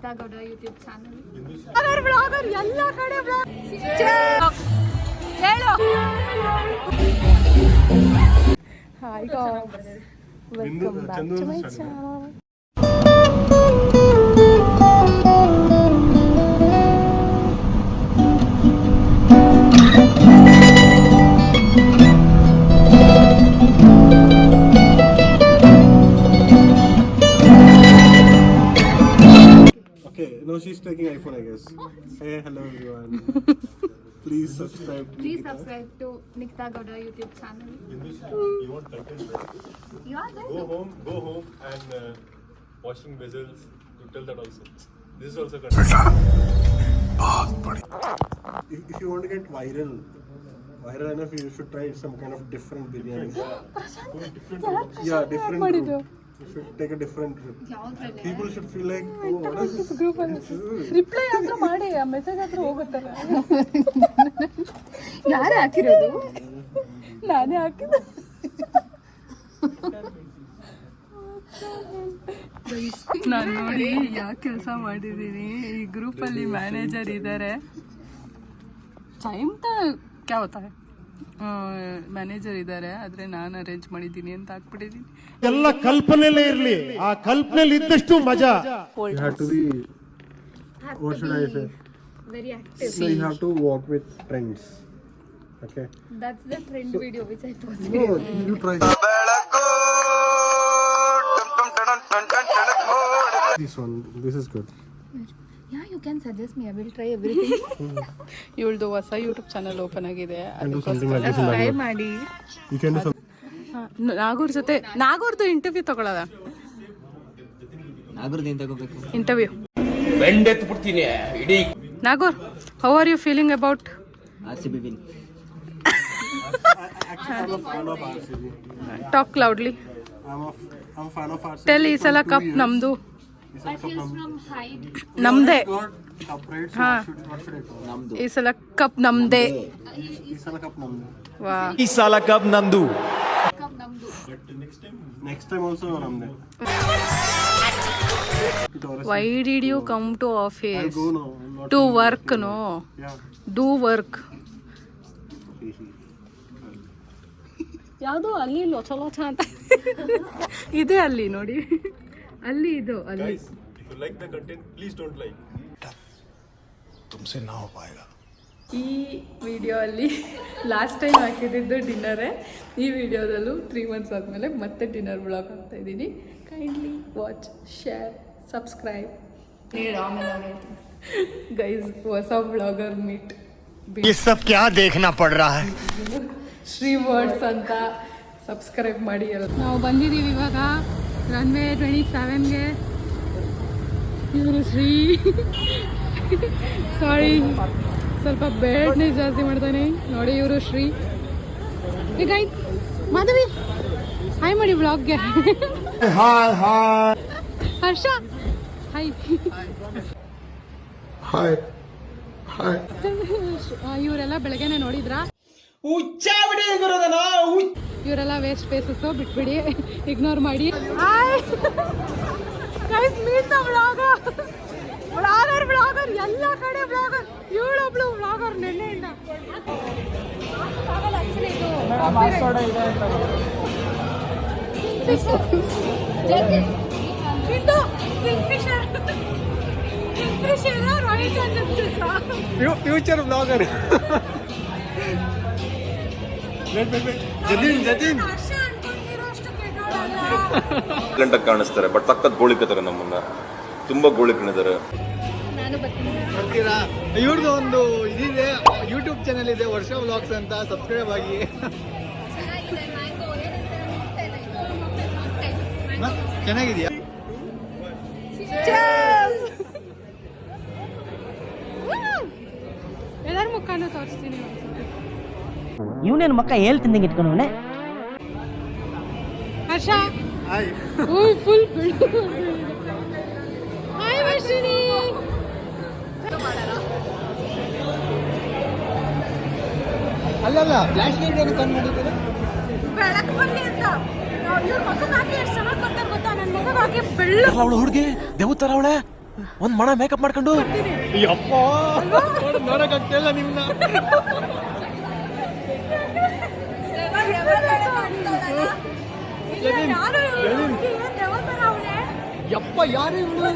Gowda YouTube channel blogger ಎಲ್ಲ ಕಡೆ ಹೇಳು. Hi guys, welcome back to my channel. No, she's taking iPhone, I guess. Hey, hello everyone. Please subscribe. Please subscribe to Nikita Gowda YouTube channel. You want content? You are there. Go home and washing vessels. You tell that also. This is also content. If you want to get viral enough, you should try some kind of different biryani. Yeah, different route. You should take a different route. People should feel like, oh, what is this? Reply ಆದ್ರೂ ಮಾಡಿ, ಆ message ಆದ್ರೂ ಹೋಗುತ್ತಲ್ಲ. ಯಾರೇ ಹಾಕಿರೋದು? ನಾನೇ ಹಾಕಿದ್ದೆ. ನಾನು ನೋಡಿ ಯಾಕೆ ಕೆಲಸ ಮಾಡಿದ್ದೀನಿ. ಈ ಗ್ರೂಪಲ್ಲಿ ಮ್ಯಾನೇಜರ್ ಇದ್ದಾರೆ. ಟೈಮ್ ಕ್ಯಾ ಹೋತಾ ಹೈ, ಮ್ಯಾನೇಜರ್ ಇದ್ದಾರೆ, ಆದ್ರೆ ನಾನು ಅರೇಂಜ್ ಮಾಡಿದ್ದೀನಿ ಅಂತ ಹಾಕ್ಬಿಟ್ಟಿದ್ದೀನಿ. ಎಲ್ಲ ಕಲ್ಪನೆಯಲ್ಲೇ ಇರ್ಲಿ, ಆ ಕಲ್ಪನೆಯಲ್ಲಿ ಇದ್ದಷ್ಟು ಮಜಾ. You have to be, what should I say? Very active. So you have to walk with trends. Okay? That's the trend video which I posted. No, you try. This one, this is good. Yeah, you can suggest me. I will try everything. ಇವಳ್ದು ಹೊಸ YouTube channel open ಆಗಿದೆ. And do something like this in try Bangalore. ಮಾಡಿ. You can do something. Nagur ಜೊತೆ, ನಾಗೂರ್ದು interview ತಗೊಳ್ಳೋದ. Interview Nagur, how are you feeling about RCB win? Actually, I'm a fan of RCB. Talk loudly. I'm a fan of RCB. Tell, ಈ ಸಲ cup ನಮ್ದು. But he's from Hyde. ನಮ್ದೇ. God, cup right? So ಹಾ. what should I call? Namdu. ಈ ಸಲ cup ನಮ್ದೇ. ಈ ಸಲ cup ನಮ್ದು. ವಾ, ಈ ಸಾಲ ಕಬ್ ನಂದು. Come Namdu. Next time also ನಮ್ದೆ. Why did you come to I'll office? go now. I'm not to feeling work okay. No, Yeah. Do work. ಯಾವುದು ಅಲ್ಲಿ ಲೊಚ ಲೊಚ ಅಂತ ಇದೆ ಅಲ್ಲಿ ನೋಡಿ, ಅಲ್ಲಿ ಇದು ಅಲ್ಲಿ. Guys, if you like the content, please don't like. Tumse ನಾ ಹೋ ಪಾಯೇಗಾ. ಈ ವಿಡಿಯೋ ಅಲ್ಲಿ ಲಾಸ್ಟ್ ಟೈಮ್ ಹಾಕಿದ್ದು ಡಿನ್ನರೇ. ಈ ವಿಡಿಯೋದಲ್ಲೂ 3 months ಆದಮೇಲೆ ಮತ್ತೆ ಡಿನ್ನರ್ ಬ್ಲಾಗ್ ಹಾಕ್ತಾ ಇದ್ದೀನಿ. Kindly watch, share, subscribe. Guys, ಹೊಸ ಬ್ಲಾಗರ್ ಮೀಟ್. ये सब क्या देखना पड़ रहा है? ಶ್ರೀ ವರ್ಡ್ಸ್ ಅಂತ ಸಬ್ಸ್ಕ್ರೈಬ್ ಮಾಡಿ. ನಾವು ಬಂದಿದ್ದೀವಿ ಇವಾಗ ರನ್ವೇ 27ಗೆ. ಇವರು ಶ್ರೀ ಸಾರಿ, ಸ್ವಲ್ಪ ಬೇಡನೆ ಜಾಸ್ತಿ ಮಾಡ್ತಾನೆ ನೋಡಿ. ಇವರು ಶ್ರೀ. ಈಗ ಮಾಧವಿ ಹಾಯ್ ಮಾಡಿ ಬ್ಲಾಗ್ಗೆ. Hi hi Harsha hi. Hi. Hi. ಇವರೆಲ್ಲ ಬೆಳಗ್ಗೆನೆ ನೋಡಿದ್ರಾ? ಇವರೆಲ್ಲ ವೇಸ್ಟ್ ಫೇಸಸ್, ಬಿಟ್ಬಿಡಿ, ಇಗ್ನೋರ್ ಮಾಡಿ. ಬ್ಲಾಗರ್ ಎಲ್ಲ ಕಡೆ ಬ್ಲಾಗರ್. ಇವಳೊಬ್ಳು ಬ್ಲಾಗರ್ ನೆನ್ನೆಯಿಂದ. Future blogger. ಜತೀನ್ ಗಂಟಕ್ಕೆ ಕಾಣಿಸ್ತಾರೆ, ಬಟ್ ಸಖತ್ ಗೋಳಿಕತ್ತಾರೆ ನಮ್ಮನ್ನ, ತುಂಬಾ ಗೋಳಿಕೊಂಡಿದ್ದಾರೆ. ಇವ್ರದ್ದು ಒಂದು ಇದಿದೆ, ಯೂಟ್ಯೂಬ್ ಚಾನಲ್ ಇದೆ, ವರ್ಷ ವ್ಲಾಗ್ಸ್ ಅಂತ. ಸಬ್ಸ್ಕ್ರೈಬ್ ಆಗಿ. ಚೆನ್ನಾಗಿದೆಯಾ? ಎಲ್ಲರ ಮುಖಾನು ತೋರಿಸ್ತೀನಿ. ಇವನೇನು ಮಕ್ಕ ಹೇಳ್ತಿದ್ದಂಗೆ ಇಟ್ಕೊಂಡವನೆ. ಹರ್ಷ ಫುಲ್ ಹಾಯ್ ವರ್ಷಿಣಿ. ಅಲ್ಲಲ್ಲ, ಫ್ಲಾಶ್ ಲೈಟ್ ಏನು ಕನ್ ಮಾಡಿದ್ದಾರೆ. ಬೆಳಕು ಬರಲಿ ಅಂತ ಇವ್ರ ಮಕ್ಕಳು ಹಾಕಿ ಎಷ್ಟು ಚೆನ್ನಾಗಿ ಬರ್ತಾರೆ ಗೊತ್ತಾ. ನನ್ನ ಮಗ ಹಾಕಿ ಬೆಳ್ಳ ಅವಳು ಹುಡುಗಿ ದೇವತರ ಅವಳೆ. ಒಂದ್ ಮಣ ಮೇಕಪ್ ಮಾಡ್ಕೊಂಡು ಯಪ್ಪ ನೋಡಕ್ಕಾಗ್ತಿಲ್ಲ ನಿಮ್ನ. ಯಪ್ಪ ಯಾರು ಇವಳು?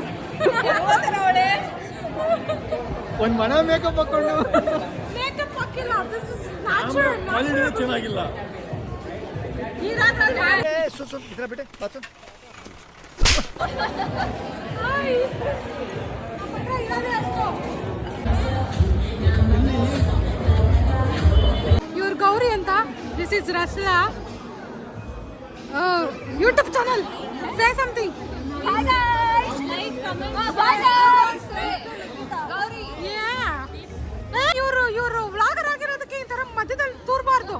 ಒಂದ್ ಮಣ ಮೇಕಪ್ ಹಾಕೊಂಡು ಚೆನ್ನಾಗಿಲ್ಲ. ಇವ್ರು ಗೌರಿ ಅಂತ. ದಿಸ್ ಇಸ್ ರಸ್ಲಾ ಯೂಟ್ಯೂಬ್ ಚಾನಲ್. Say something. ಇವರು ವ್ಲಾಗರ್ ಆಗಿರೋದಕ್ಕೆ ಈ ತರ ಮಧ್ಯದಲ್ಲಿ ತೂರ್ಬಾರ್ದು.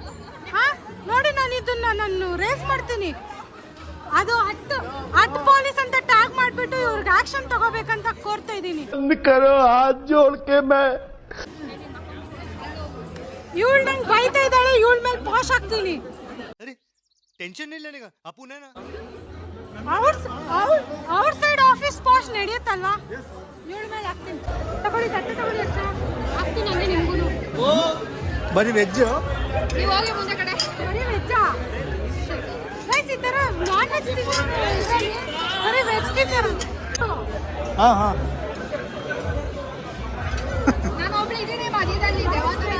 ಹಾ ನೋಡಿ, ನಾನು ರೇಸ್ ಮಾಡ್ತೀನಿ. ಅದು ಅಟ್ ಪೊಲೀಸ್ ಅಂತ ಟ್ಯಾಗ್ ಮಾಡ್ಬಿಟ್ಟು ಇವ್ರಿಗೆ ಆಕ್ಷನ್ ತಗೋಬೇಕಂತ ಕೋರ್ತಾ ಇದ್ದೀನಿ. ಇವಳು ನಂಗೆ ಬೈತಾ ಇದ್ದಾಳೆ, ಇವಳ ಮೇಲೆ ಪಾಶ್ ಹಾಕ್ತೀನಿ. ಟೆನ್ಷನ್ ಇಲ್ಲ ನಿನಗೆ ಅಪ್ಪುನೇನ ಔಟ್ ಸೈಡ್ ಆಫೀಸ್ ಪಾಶ್ ನಡೆಯುತ್ತಲ್ವಾ, ಇವಳ ಮೇಲೆ ಹಾಕ್ತೀನಿ. ತಗೊಳ್ಳಿ ತಟ್ಟೆ ತಗೊಳ್ಳಿ ಅಷ್ಟ ಹಾಕ್ತೀನಿ. ಹಂಗೆ ನಿಮ್ಗೂ ಬರೀ ವೆಜ್ಜು. ನೀವು ಹೋಗಿ ಮುಂದೆ ಕಡೆ. ಬರೀ ವೆಜ್ಜಾ? ಗೈಸ್ ಈ ಥರ ನಾನ್ ವೆಜ್ ತಿಂತಾರೆ, ಬರೀ ವೆಜ್ ತಿಂತಾರೆ. ಹಾ ಹಾ ನಾನು ಒಬ್ಳು ಇದ್ದೀನಿ ಮಧ್ಯದಲ್ಲಿ ದೇವಂತರ.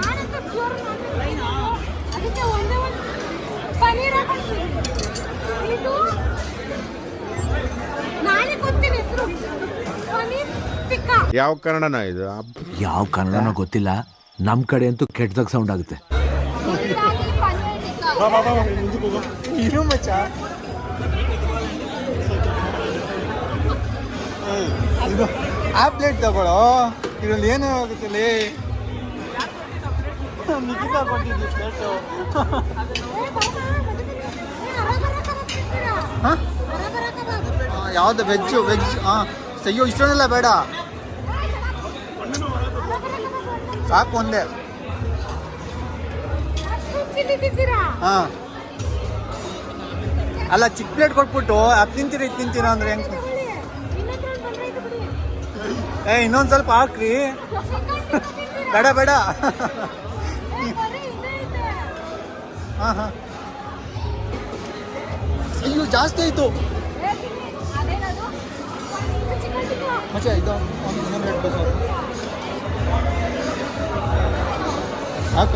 ನಾನಂತೂ ಪ್ಯೂರ್ ಅದಕ್ಕೆ ಒಂದೇ ಒಂದು ಪನೀರ್ ಹಾಕ್ತೀನಿ. ಇದು ನಾಳೆ ಗೊತ್ತಿಲ್ಲ ಹೆಸರು, ಪನೀರ್ ಟಿಕ್ಕಾ. ಯಾವ ಕನ್ನಡನ ಇದು? ಯಾವ ಕನ್ನಡನೋ ಗೊತ್ತಿಲ್ಲ, ನಮ್ ಕಡೆ ಅಂತೂ ಕೆಟ್ಟದಾಗ ಸೌಂಡ್ ಆಗುತ್ತೆ. ಪನೀರ್ ಟಿಕ್ಕಾ. ಇರು ಮಚ್ಚ. ಇದು ಆ ಪ್ಲೇಟ್ ತಗೊಳ್ಳೋ, ಇದ್ರಲ್ಲಿ ಏನು ಆಗುತ್ತಿಲ್ಲ. ನಿಖಿತಾ ಕೊಟ್ಟಿದ್ದು ಪ್ಲೇಟು. ಯಾವ್ದು ವೆಜ್ಜು? ಹಾಂ ಅಯ್ಯೋ ಇಷ್ಟೊಂದೆಲ್ಲ ಬೇಡ, ಸಾಕು ಒಂದೇ. ಹಾಂ ಅಲ್ಲ, ಚಿಕ್ಕ ಪ್ಲೇಟ್ ಕೊಟ್ಬಿಟ್ಟು ಅದು ತಿಂತೀರ ಇದು ತಿಂತೀರ ಅಂದ್ರೆ ಹೆಂಗೆ? ಇನ್ನೊಂದು ಸ್ವಲ್ಪ ಹಾಕ್ರಿ. ಬೇಡ ಬೇಡ. ಹಾಂ ಹಾಂ ಅಯ್ಯೋ ಜಾಸ್ತಿ ಆಯಿತು ಮಚ್ಚ. ಇದು ಇನ್ನೊಂದು ರೇಟ್ ಬೇಕು ಹಾಕ.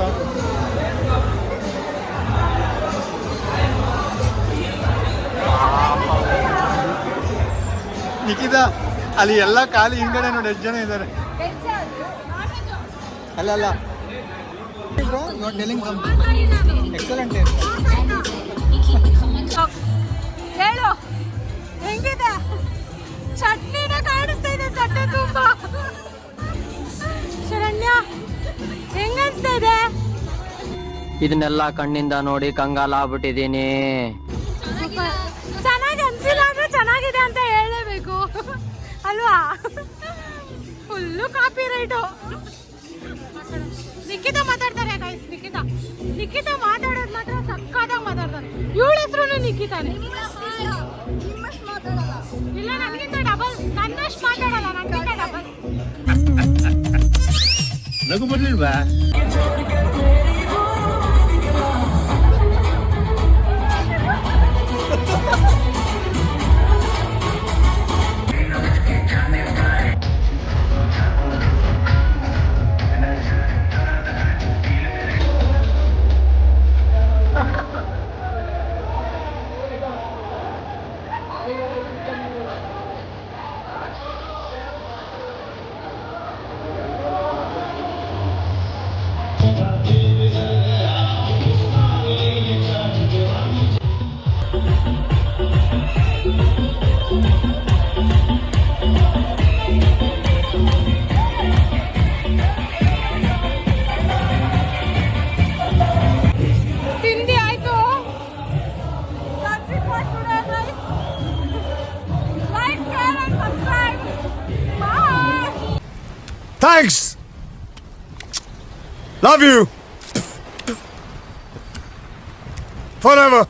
ನಿಖಿತ ಅಲ್ಲಿ ಎಲ್ಲ ಖಾಲಿ ಹಿಂಗಡೆ ನೋಡಿ, ಎಷ್ಟು ಜನ ಇದ್ದಾರೆ. ಅಲ್ಲ ಎಕ್ಸಲೆಂಟ್. ಹೇಳು ಹೆಂಗಿದೆ? ಚಟ್ನಿನ ಕಾಣಿಸ್ತಾ ಇದೆ, ಚಟ್ನಿ ತುಂಬಾ. ಶರಣ್ಯ ಹೆಂಗನ್ಸ್ತಾ ಇದೆ? ಇದನ್ನೆಲ್ಲ ಕಣ್ಣಿಂದ ನೋಡಿ ಕಂಗಾಲಾಗ್ಬಿಟ್ಟಿದೀನಿ. ಚೆನ್ನಾಗಿ ಅನ್ಸಿಲ್ಲ ಅಂದ್ರೆ ಚೆನ್ನಾಗಿದೆ ಅಂತ ಹೇಳಲೇಬೇಕು ಅಲ್ವಾ? Full copy right. ನಿಖಿತಾ ಮಾತಾಡ್ತಾರೆ ಗೈಸ್. ನಿಖಿತಾ ಮಾತಾಡೋದು ಮಾತ್ರ ಸಕ್ಕತ್ತಾಗಿ ಮಾತಾಡ್ತಾರೆ. ಇವಳ ಹೆಸರು ನಿಖಿತಾನೆ. ಇಲ್ಲ, ನನಗಿಂತ ಡಬಲ್, ನನ್ನಷ್ಟು ಮಾತಾಡಲ್ಲ, ನನಗಿಂತ ಡಬಲ್. ನಗು ಬರ್ಲಿಲ್ವಾ? ತಿಂಡಿ ಆಯ್ತು. Thanks. Love you. Forever.